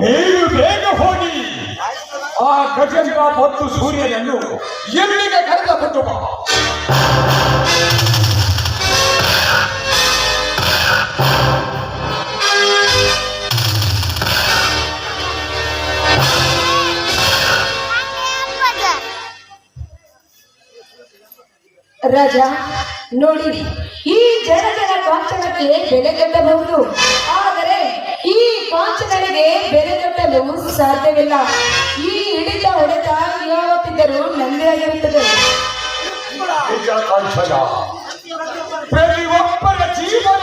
ನೀನು ಬೇಗ ಹೋಗಿ ಆ ಗಜೇಂದ್ರ ಮತ್ತು ಸೂರ್ಯನನ್ನು ಎಲ್ಲಿಗೆ ಕರೆದುಕೊಂಡು ಬಾ. ರಾಜ ನೋಡಿ, ಈ ಜನ ಕಾಂಚನಕ್ಕೆ ಬೆಲೆ ಕಟ್ಟಬಹುದು, ಆದರೆ ಈ ಕಾಂಚನನಿಗೆ ಬೆಲೆ ಕಟ್ಟಲು ಸಾಧ್ಯವಿಲ್ಲ. ಈ ಹಿಡಿತ ಹೊಡೆತ ಯಾವತ್ತಿದ್ದರೂ ನಂದೇ ಆಗಿರುತ್ತದೆ. ಪ್ರತಿಯೊಬ್ಬರ ಜೀವನ